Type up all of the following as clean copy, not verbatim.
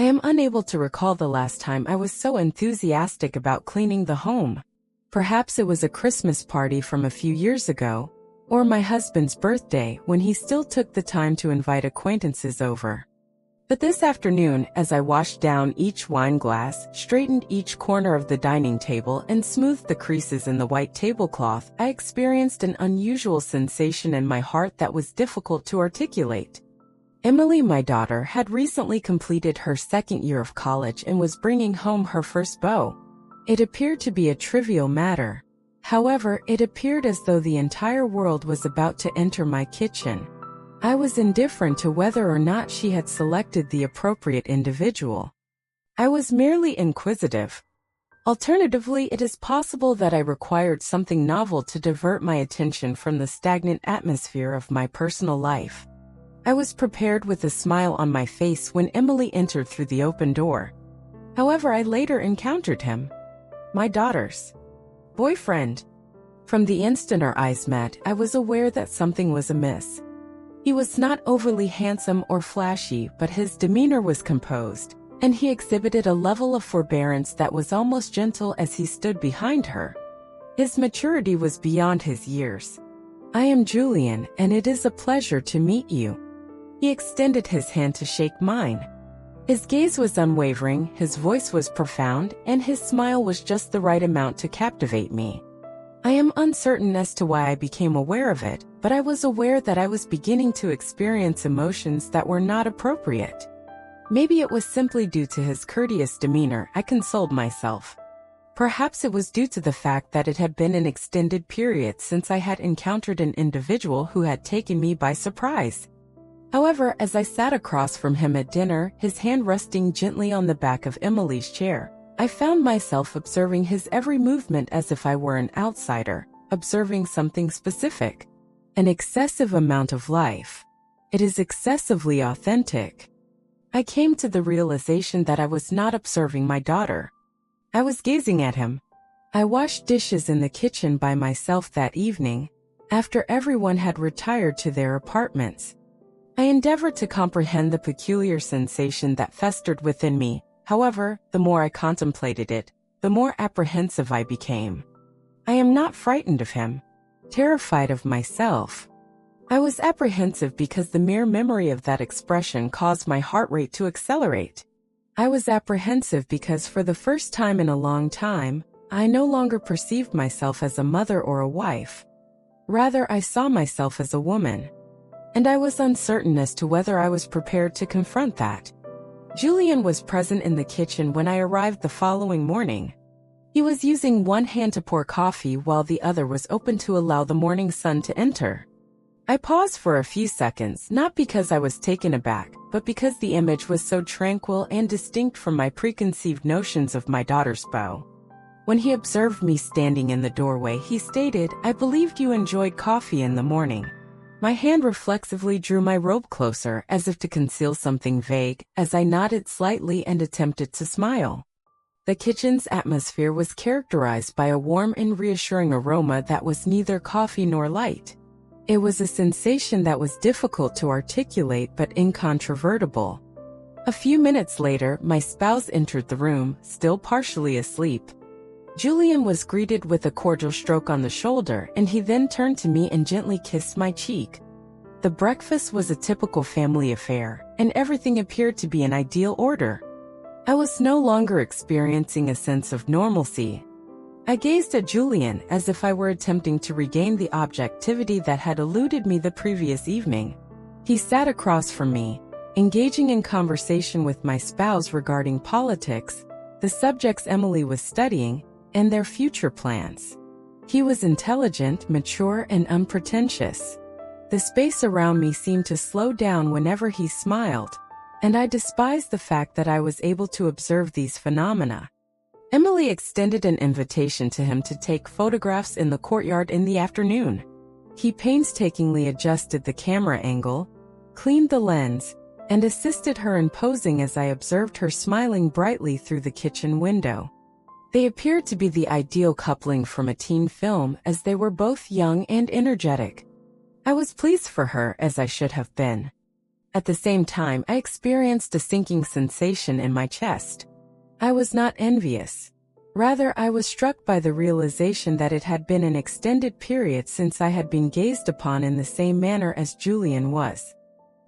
I am unable to recall the last time I was so enthusiastic about cleaning the home. Perhaps it was a Christmas party from a few years ago, or my husband's birthday when he still took the time to invite acquaintances over. But this afternoon, as I washed down each wine glass, straightened each corner of the dining table, and smoothed the creases in the white tablecloth, I experienced an unusual sensation in my heart that was difficult to articulate. Emily, my daughter, had recently completed her second year of college and was bringing home her first beau. It appeared to be a trivial matter. However, it appeared as though the entire world was about to enter my kitchen. I was indifferent to whether or not she had selected the appropriate individual. I was merely inquisitive. Alternatively, it is possible that I required something novel to divert my attention from the stagnant atmosphere of my personal life. I was prepared with a smile on my face when Emily entered through the open door. However, I later encountered him. My daughter's boyfriend. From the instant our eyes met, I was aware that something was amiss. He was not overly handsome or flashy, but his demeanor was composed, and he exhibited a level of forbearance that was almost gentle as he stood behind her. His maturity was beyond his years. "I am Julian, and it is a pleasure to meet you." He extended his hand to shake mine. His gaze was unwavering, his voice was profound, and his smile was just the right amount to captivate me. I am uncertain as to why I became aware of it, but I was aware that I was beginning to experience emotions that were not appropriate. Maybe it was simply due to his courteous demeanor, I consoled myself. Perhaps it was due to the fact that it had been an extended period since I had encountered an individual who had taken me by surprise. However, as I sat across from him at dinner, his hand resting gently on the back of Emily's chair, I found myself observing his every movement as if I were an outsider, observing something specific. An excessive amount of life. It is excessively authentic. I came to the realization that I was not observing my daughter. I was gazing at him. I washed dishes in the kitchen by myself that evening, after everyone had retired to their apartments. I endeavored to comprehend the peculiar sensation that festered within me. However, the more I contemplated it, the more apprehensive I became. I am not frightened of him, terrified of myself. I was apprehensive because the mere memory of that expression caused my heart rate to accelerate. I was apprehensive because for the first time in a long time, I no longer perceived myself as a mother or a wife. Rather, I saw myself as a woman. And I was uncertain as to whether I was prepared to confront that. Julian was present in the kitchen when I arrived the following morning. He was using one hand to pour coffee while the other was open to allow the morning sun to enter. I paused for a few seconds, not because I was taken aback, but because the image was so tranquil and distinct from my preconceived notions of my daughter's beau. When he observed me standing in the doorway, he stated, "I believed you enjoyed coffee in the morning." My hand reflexively drew my robe closer, as if to conceal something vague, as I nodded slightly and attempted to smile. The kitchen's atmosphere was characterized by a warm and reassuring aroma that was neither coffee nor light. It was a sensation that was difficult to articulate but incontrovertible. A few minutes later, my spouse entered the room, still partially asleep. Julian was greeted with a cordial stroke on the shoulder, and he then turned to me and gently kissed my cheek. The breakfast was a typical family affair, and everything appeared to be in ideal order. I was no longer experiencing a sense of normalcy. I gazed at Julian as if I were attempting to regain the objectivity that had eluded me the previous evening. He sat across from me, engaging in conversation with my spouse regarding politics, the subjects Emily was studying, and their future plans. He was intelligent, mature, and unpretentious. The space around me seemed to slow down whenever he smiled, and I despised the fact that I was able to observe these phenomena. Emily extended an invitation to him to take photographs in the courtyard in the afternoon. He painstakingly adjusted the camera angle, cleaned the lens, and assisted her in posing as I observed her smiling brightly through the kitchen window. They appeared to be the ideal coupling from a teen film, as they were both young and energetic. I was pleased for her, as I should have been. At the same time, I experienced a sinking sensation in my chest. I was not envious. Rather, I was struck by the realization that it had been an extended period since I had been gazed upon in the same manner as Julian was.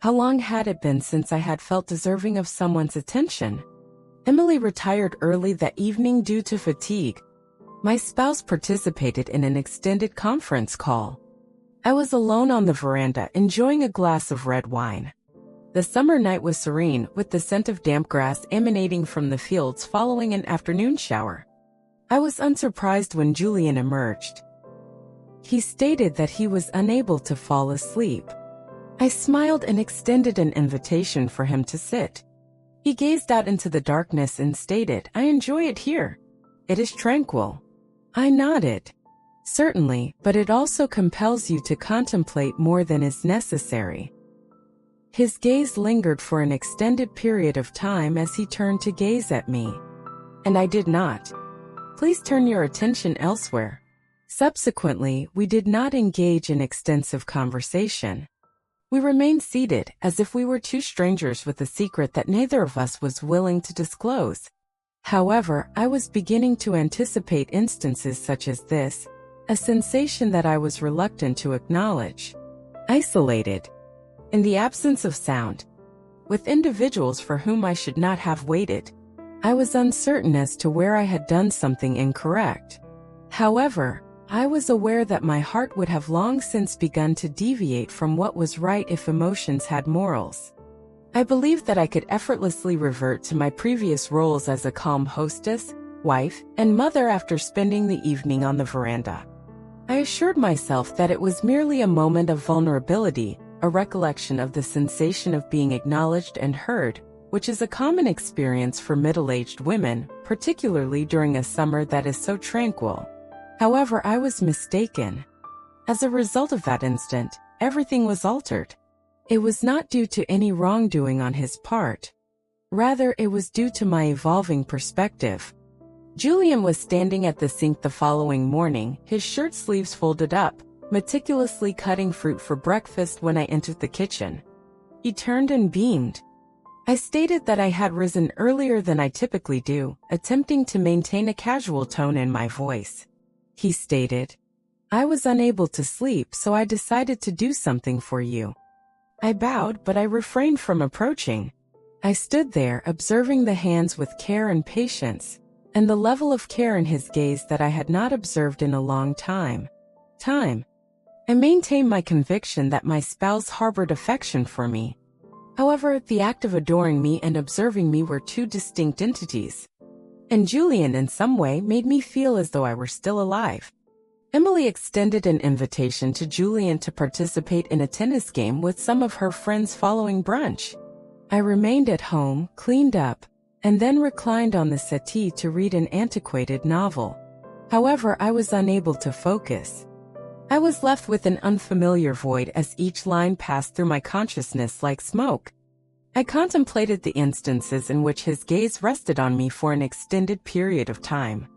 How long had it been since I had felt deserving of someone's attention? Emily retired early that evening due to fatigue. My spouse participated in an extended conference call. I was alone on the veranda enjoying a glass of red wine. The summer night was serene, with the scent of damp grass emanating from the fields following an afternoon shower. I was unsurprised when Julian emerged. He stated that he was unable to fall asleep. I smiled and extended an invitation for him to sit. He gazed out into the darkness and stated, "I enjoy it here. It is tranquil." I nodded. "Certainly, but it also compels you to contemplate more than is necessary." His gaze lingered for an extended period of time as he turned to gaze at me. And I did not. "Please turn your attention elsewhere." Subsequently, we did not engage in extensive conversation. We remained seated, as if we were two strangers with a secret that neither of us was willing to disclose. However, I was beginning to anticipate instances such as this, a sensation that I was reluctant to acknowledge. Isolated. In the absence of sound. With individuals for whom I should not have waited. I was uncertain as to where I had done something incorrect. However, I was aware that my heart would have long since begun to deviate from what was right if emotions had morals. I believed that I could effortlessly revert to my previous roles as a calm hostess, wife, and mother after spending the evening on the veranda. I assured myself that it was merely a moment of vulnerability, a recollection of the sensation of being acknowledged and heard, which is a common experience for middle-aged women, particularly during a summer that is so tranquil. However, I was mistaken. As a result of that instant, everything was altered. It was not due to any wrongdoing on his part. Rather, it was due to my evolving perspective. Julian was standing at the sink the following morning, his shirt sleeves folded up, meticulously cutting fruit for breakfast when I entered the kitchen. He turned and beamed. I stated that I had risen earlier than I typically do, attempting to maintain a casual tone in my voice. He stated, "I was unable to sleep, so I decided to do something for you." I bowed, but I refrained from approaching. I stood there, observing the hands with care and patience, and the level of care in his gaze that I had not observed in a long time. I maintained my conviction that my spouse harbored affection for me. However, the act of adoring me and observing me were two distinct entities. And Julian in some way made me feel as though I were still alive. Emily extended an invitation to Julian to participate in a tennis game with some of her friends following brunch. I remained at home, cleaned up, and then reclined on the settee to read an antiquated novel. However, I was unable to focus. I was left with an unfamiliar void as each line passed through my consciousness like smoke. I contemplated the instances in which his gaze rested on me for an extended period of time.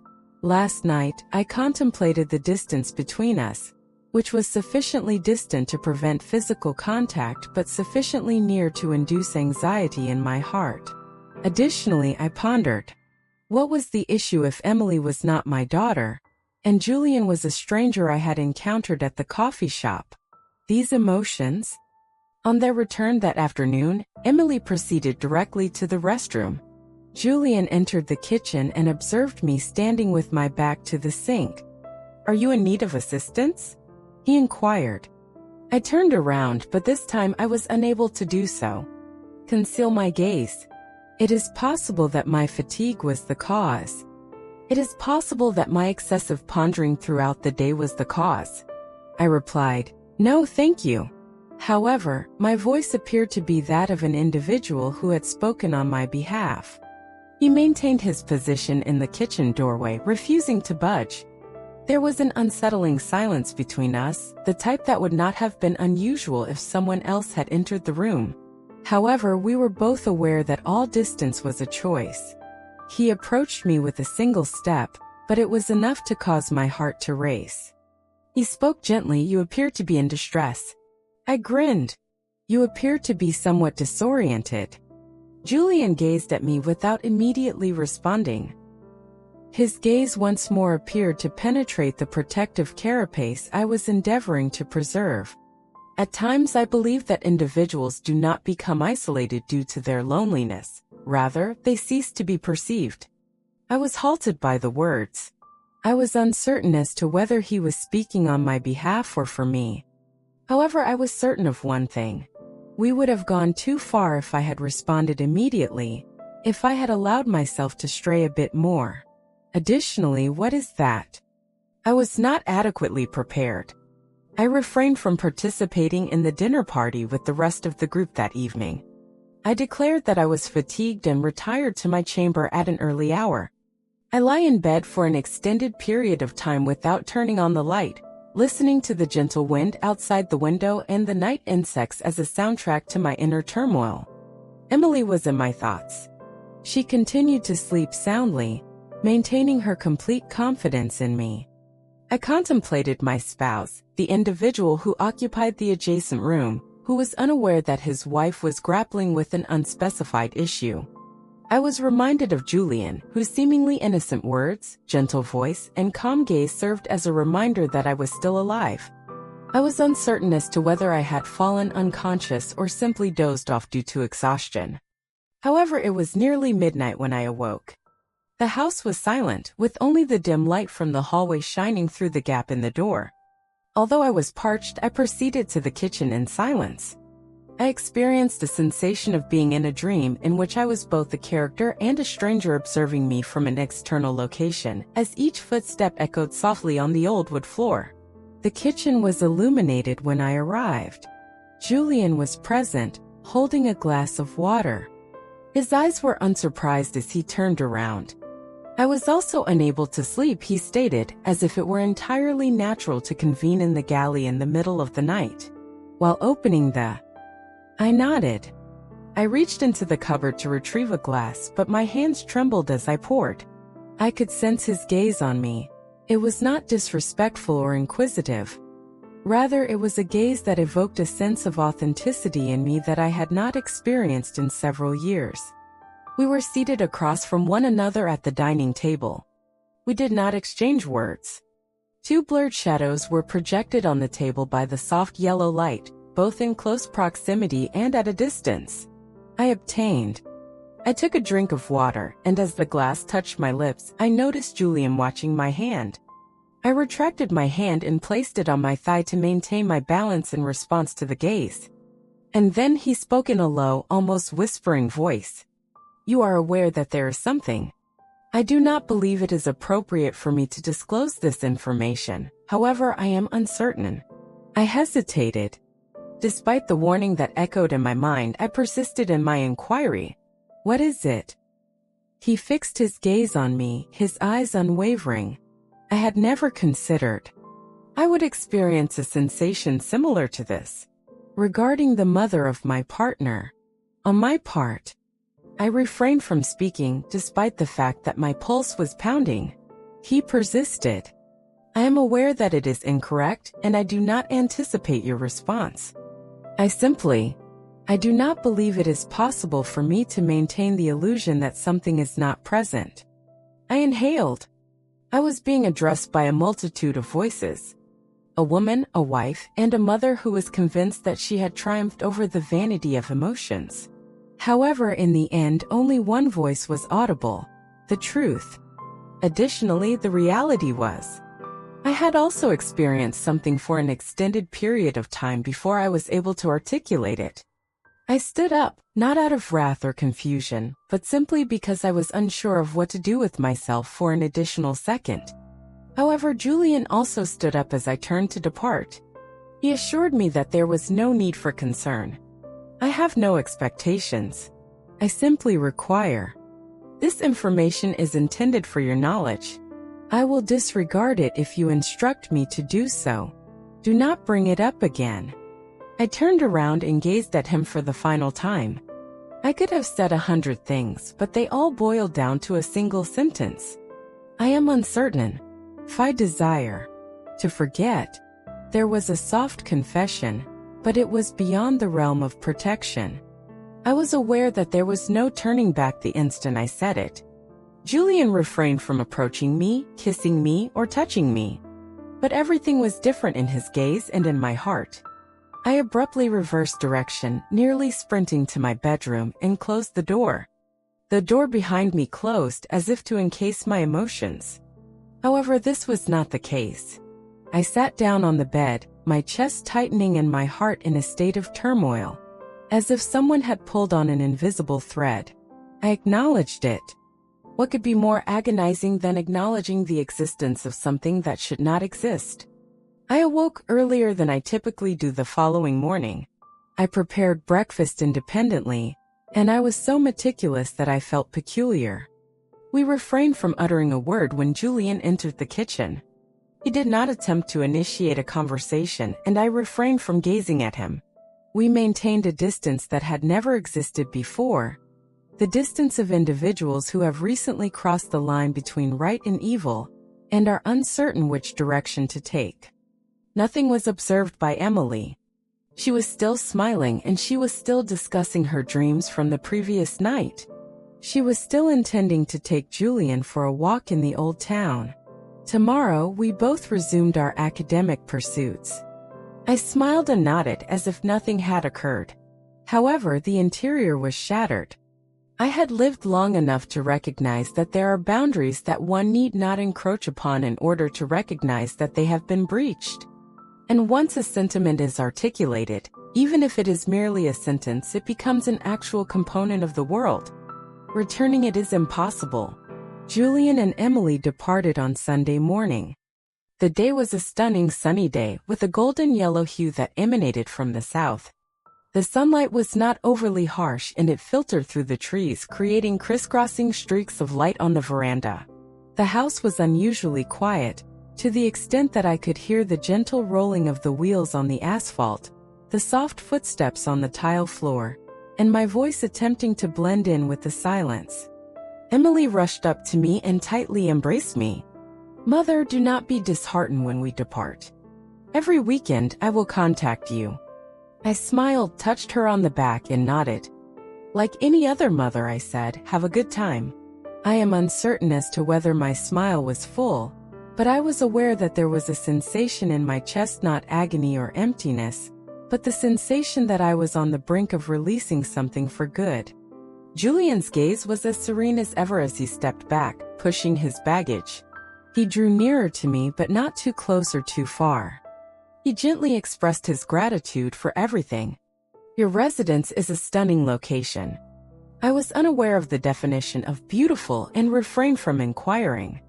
Last night, I contemplated the distance between us, which was sufficiently distant to prevent physical contact but sufficiently near to induce anxiety in my heart. Additionally, I pondered, what was the issue if Emily was not my daughter, and Julian was a stranger I had encountered at the coffee shop? These emotions? On their return that afternoon, Emily proceeded directly to the restroom. Julian entered the kitchen and observed me standing with my back to the sink. "Are you in need of assistance?" he inquired. I turned around, but this time I was unable to do so. Conceal my gaze. It is possible that my fatigue was the cause. It is possible that my excessive pondering throughout the day was the cause. I replied, "No, thank you." However, my voice appeared to be that of an individual who had spoken on my behalf. He maintained his position in the kitchen doorway, refusing to budge. There was an unsettling silence between us, the type that would not have been unusual if someone else had entered the room. However, we were both aware that all distance was a choice. He approached me with a single step, but it was enough to cause my heart to race. He spoke gently. "You appear to be in distress." I grinned. You appear to be somewhat disoriented." Julian gazed at me without immediately responding. His gaze once more appeared to penetrate the protective carapace I was endeavoring to preserve. At times I believe that individuals do not become isolated due to their loneliness, rather, they cease to be perceived. I was halted by the words. I was uncertain as to whether he was speaking on my behalf or for me. However, I was certain of one thing. We would have gone too far if I had responded immediately, if I had allowed myself to stray a bit more. Additionally, what is that? I was not adequately prepared. I refrained from participating in the dinner party with the rest of the group that evening. I declared that I was fatigued and retired to my chamber at an early hour. I lie in bed for an extended period of time without turning on the light, listening to the gentle wind outside the window and the night insects as a soundtrack to my inner turmoil. Emily was in my thoughts. She continued to sleep soundly, maintaining her complete confidence in me. I contemplated my spouse, the individual who occupied the adjacent room, who was unaware that his wife was grappling with an unspecified issue. I was reminded of Julian, whose seemingly innocent words, gentle voice, and calm gaze served as a reminder that I was still alive. I was uncertain as to whether I had fallen unconscious or simply dozed off due to exhaustion. However, it was nearly midnight when I awoke. The house was silent, with only the dim light from the hallway shining through the gap in the door. Although I was parched, I proceeded to the kitchen in silence. I experienced a sensation of being in a dream in which I was both a character and a stranger observing me from an external location, as each footstep echoed softly on the old wood floor. The kitchen was illuminated when I arrived. Julian was present, holding a glass of water. His eyes were unsurprised as he turned around. I was also unable to sleep, he stated, as if it were entirely natural to convene in the galley in the middle of the night. While opening I nodded. I reached into the cupboard to retrieve a glass, but my hands trembled as I poured. I could sense his gaze on me. It was not disrespectful or inquisitive. Rather, it was a gaze that evoked a sense of authenticity in me that I had not experienced in several years. We were seated across from one another at the dining table. We did not exchange words. Two blurred shadows were projected on the table by the soft yellow light, both in close proximity and at a distance. I took a drink of water, and as the glass touched my lips, I noticed Julian watching my hand. I retracted my hand and placed it on my thigh to maintain my balance in response to the gaze. And then he spoke in a low, almost whispering voice. "You are aware that there is something. I do not believe it is appropriate for me to disclose this information, however, I am uncertain." I hesitated. Despite the warning that echoed in my mind, I persisted in my inquiry. "What is it?" He fixed his gaze on me, his eyes unwavering. I had never considered I would experience a sensation similar to this. Regarding the mother of my partner. On my part, I refrained from speaking despite the fact that my pulse was pounding. He persisted. "I am aware that it is incorrect, and I do not anticipate your response. I do not believe it is possible for me to maintain the illusion that something is not present." I inhaled. I was being addressed by a multitude of voices. A woman, a wife, and a mother who was convinced that she had triumphed over the vanity of emotions. However, in the end, only one voice was audible: the truth. Additionally, the reality was, I had also experienced something for an extended period of time before I was able to articulate it. I stood up, not out of wrath or confusion, but simply because I was unsure of what to do with myself for an additional second. However, Julian also stood up as I turned to depart. He assured me that there was no need for concern. "I have no expectations. I simply require. This information is intended for your knowledge. I will disregard it if you instruct me to do so. Do not bring it up again." I turned around and gazed at him for the final time. I could have said 100 things, but they all boiled down to a single sentence. I am uncertain. If I desire to forget. There was a soft confession. but it was beyond the realm of protection. I was aware that there was no turning back the instant I said it. Julian refrained from approaching me, kissing me, or touching me. But everything was different in his gaze and in my heart. I abruptly reversed direction, nearly sprinting to my bedroom, and closed the door. The door behind me closed as if to encase my emotions. However, this was not the case. I sat down on the bed, my chest tightening and my heart in a state of turmoil, as if someone had pulled on an invisible thread. I acknowledged it. What could be more agonizing than acknowledging the existence of something that should not exist? I awoke earlier than I typically do the following morning. I prepared breakfast independently, and I was so meticulous that I felt peculiar. We refrained from uttering a word when Julian entered the kitchen. He did not attempt to initiate a conversation, and I refrained from gazing at him. We maintained a distance that had never existed before. The distance of individuals who have recently crossed the line between right and evil, and are uncertain which direction to take. Nothing was observed by Emily. She was still smiling and she was still discussing her dreams from the previous night. She was still intending to take Julian for a walk in the old town. Tomorrow, we both resumed our academic pursuits. I smiled and nodded as if nothing had occurred. However, the interior was shattered. I had lived long enough to recognize that there are boundaries that one need not encroach upon in order to recognize that they have been breached. And once a sentiment is articulated, even if it is merely a sentence, it becomes an actual component of the world. Returning it is impossible. Julian and Emily departed on Sunday morning. The day was a stunning sunny day with a golden yellow hue that emanated from the south. The sunlight was not overly harsh and it filtered through the trees, creating crisscrossing streaks of light on the veranda. The house was unusually quiet, to the extent that I could hear the gentle rolling of the wheels on the asphalt, the soft footsteps on the tile floor, and my voice attempting to blend in with the silence. Emily rushed up to me and tightly embraced me. "Mother, do not be disheartened when we depart. Every weekend I will contact you." I smiled, touched her on the back and nodded. "Like any other mother," I said, "have a good time." I am uncertain as to whether my smile was full, but I was aware that there was a sensation in my chest, not agony or emptiness, but the sensation that I was on the brink of releasing something for good. Julian's gaze was as serene as ever as he stepped back, pushing his baggage. He drew nearer to me, but not too close or too far. He gently expressed his gratitude for everything. "Your residence is a stunning location." I was unaware of the definition of beautiful and refrained from inquiring.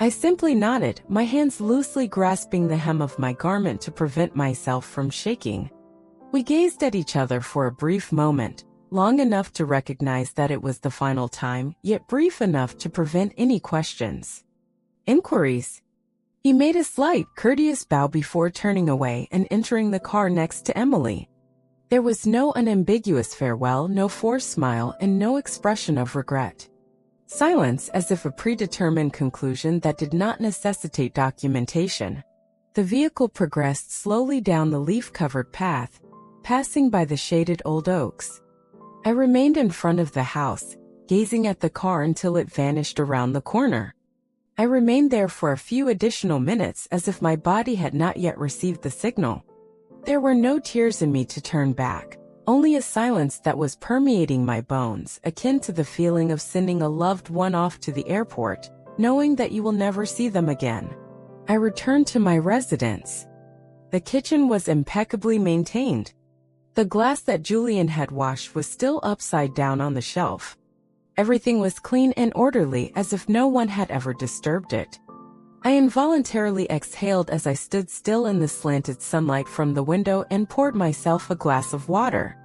I simply nodded, my hands loosely grasping the hem of my garment to prevent myself from shaking. We gazed at each other for a brief moment, long enough to recognize that it was the final time, yet brief enough to prevent any questions. Inquiries. He made a slight, courteous bow before turning away and entering the car next to Emily. There was no unambiguous farewell, no forced smile, and no expression of regret. Silence, as if a predetermined conclusion that did not necessitate documentation. The vehicle progressed slowly down the leaf-covered path, passing by the shaded old oaks. I remained in front of the house, gazing at the car until it vanished around the corner. I remained there for a few additional minutes as if my body had not yet received the signal. There were no tears in me to turn back, only a silence that was permeating my bones, akin to the feeling of sending a loved one off to the airport, knowing that you will never see them again. I returned to my residence. The kitchen was impeccably maintained. The glass that Julian had washed was still upside down on the shelf. Everything was clean and orderly, as if no one had ever disturbed it. I involuntarily exhaled as I stood still in the slanted sunlight from the window and poured myself a glass of water.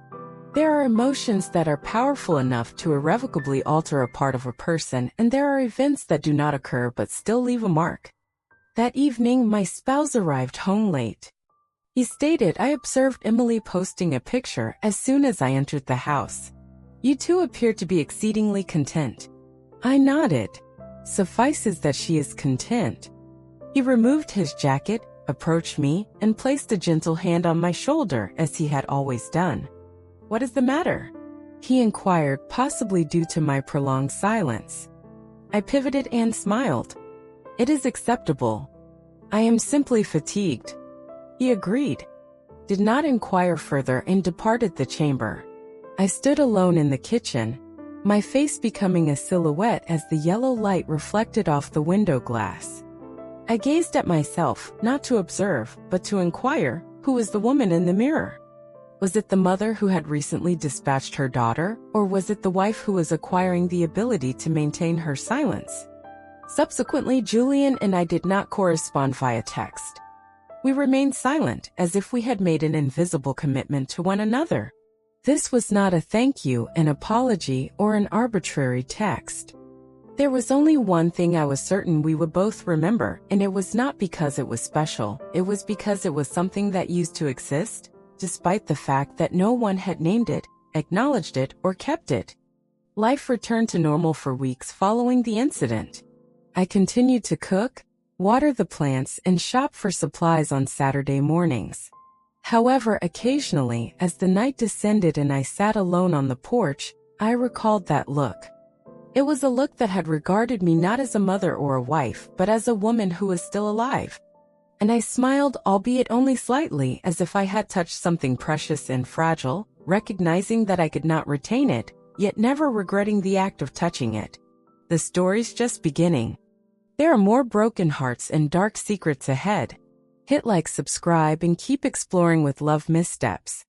There are emotions that are powerful enough to irrevocably alter a part of a person, and there are events that do not occur but still leave a mark. That evening, my spouse arrived home late. He stated, "I observed Emily posting a picture as soon as I entered the house. You two appear to be exceedingly content." I nodded. Suffices that she is content. He removed his jacket, approached me, and placed a gentle hand on my shoulder as he had always done. "What is the matter?" he inquired, possibly due to my prolonged silence. I pivoted and smiled. "It is acceptable. I am simply fatigued," he agreed, did not inquire further, and departed the chamber. I stood alone in the kitchen, my face becoming a silhouette as the yellow light reflected off the window glass. I gazed at myself, not to observe, but to inquire, who was the woman in the mirror? Was it the mother who had recently dispatched her daughter, or was it the wife who was acquiring the ability to maintain her silence? Subsequently, Julian and I did not correspond via text. We remained silent, as if we had made an invisible commitment to one another. This was not a thank you, an apology, or an arbitrary text. There was only one thing I was certain we would both remember, and it was not because it was special, it was because it was something that used to exist, despite the fact that no one had named it, acknowledged it, or kept it. Life returned to normal for weeks following the incident. I continued to cook, water the plants, and shop for supplies on Saturday mornings. However, occasionally, as the night descended and I sat alone on the porch, I recalled that look. It was a look that had regarded me not as a mother or a wife, but as a woman who was still alive. And I smiled, albeit only slightly, as if I had touched something precious and fragile, recognizing that I could not retain it, yet never regretting the act of touching it. The story's just beginning. There are more broken hearts and dark secrets ahead. Hit like, subscribe, and keep exploring with Love Missteps.